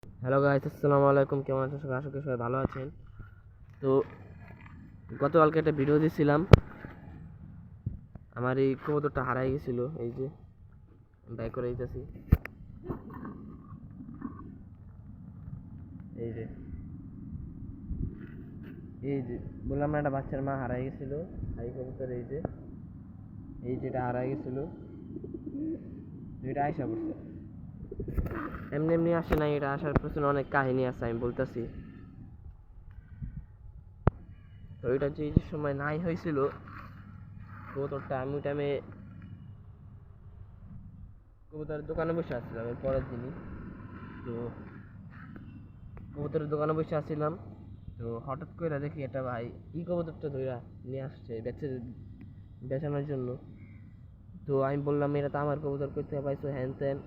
Hello guys, আসসালামু আলাইকুম। কেমন আছেন সবাই? আশা করি সবাই ভালো আছেন। তো গতকালকে একটা ভিডিও দিয়েছিলাম, আমার এই কবুতরটা হারাই গেছিল। এই যে বাই করে দিতেছি, এই যে এই যে বললাম না, একটা বাচ্চার মা হারাই গেছিল। এই কবুতর এই যেটা হারাই গেছিল, এটা আয়সা করছে। এমনি এমনি আসে না, এটা আসার পেছনে অনেক কাহিনী আছে, আমি বলতেছি। তো এটা যে সময় নাই হয়েছিল কবুতরটা, আমি ওই টাইমে কবুতরের দোকানে বসে আসছিলাম এর পরের দিনই। তো কবুতরের দোকানে বসে আসছিলাম, তো হঠাৎ করে দেখি একটা ভাই কবুতরটা ধইরা নিয়ে আসছে বেচানোর জন্য। তো আমি বললাম, এটা তো আমার কবুতর, কই থেকে পাইছো, হ্যান ত্যান।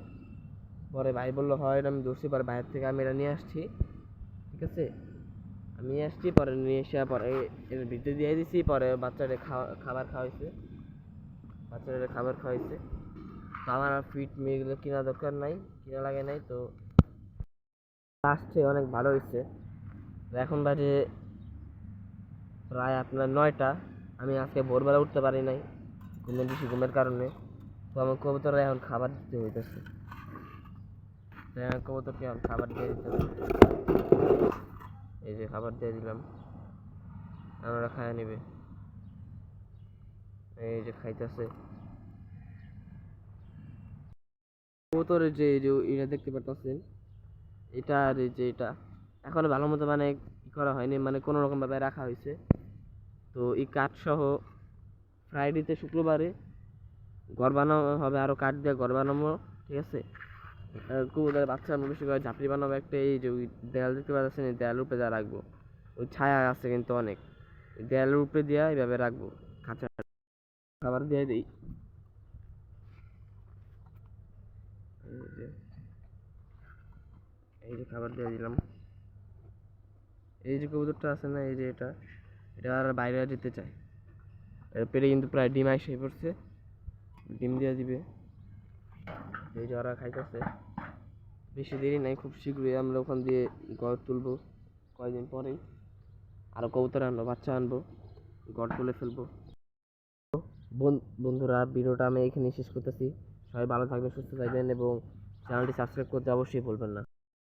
পরে ভাই বললো, হয় এটা আমি ধরছি। পরে বাইরের থেকে আমি এটা নিয়ে আসছি, ঠিক আছে। আমি নিয়ে আসছি, পরে নিয়ে এসে পরে এর ভিতরে দিয়ে দিছি। পরে বাচ্চাদের খাবার খাওয়াইছে। তো আমার আর ফিট মেয়েগুলো কেনা দরকার নাই, কিনা লাগে নাই। তো আসছে, অনেক ভালো হয়েছে। তো এখন বাজে প্রায় আপনার 9টা। আমি আজকে ভোরবেলা উঠতে পারি নাই, ঘুমের কারণে। তো আমার কবুতররা এখন খাবার দিতে হইতেছে। তো আমার কবুতরকে এখন খাবার দিয়ে দিতে হবে। এই যে খাবার দিয়ে দিলাম, আমরা খাইয়া নিবে। এই যে খাইতেছে কবুতরের যে এটা দেখতে পারতেছেন, এটা আর এই যে এটা এখনো ভালো মতো মানে করা হয়নি, মানে কোনো রকম ভাবে রাখা হয়েছে। তো এই কাঠ সহ ফ্রাইডেতে, শুক্রবারে ঘর বানানো হবে, আরো কাঠ দিয়ে ঘর বানাবো, ঠিক আছে। কবুতরের বাচ্চা আমি বেশি করে ঝাঁপড়ি বানাবো একটা। এই যে ওই দেয়াল দেখতে পাচ্ছেন, এই দেয়ালের উপরে যা রাখবো, ওই ছায়া আছে কিন্তু অনেক, দেয়ালের উপরে দিয়ে এইভাবে রাখবো। খাঁচা খাবার দিয়ে দিই, এই যে খাবার দিয়ে দিলাম। এই যে কবুতরটা আছে না, এই যে এটা এটা আর বাইরে যেতে চায়। এর পেটে কিন্তু প্রায় ডিম আইসে পড়ছে, ডিম দিয়ে দিবে। এই যে ওরা খাইতেছে, বেশি দেরি নাই, খুব শীঘ্রই আমরা ওখান দিয়ে ঘর তুলবো। কয়েকদিন পরেই আরো কবুতর আনবো, বাচ্চা আনবো, ঘর তুলে ফেলবো। বন্ধুরা, ভিডিওটা আমি এখানে শেষ করতেছি। সবাই ভালো থাকবেন, সুস্থ থাকবেন এবং চ্যানেলটি সাবস্ক্রাইব করতে অবশ্যই ভুলবেন না।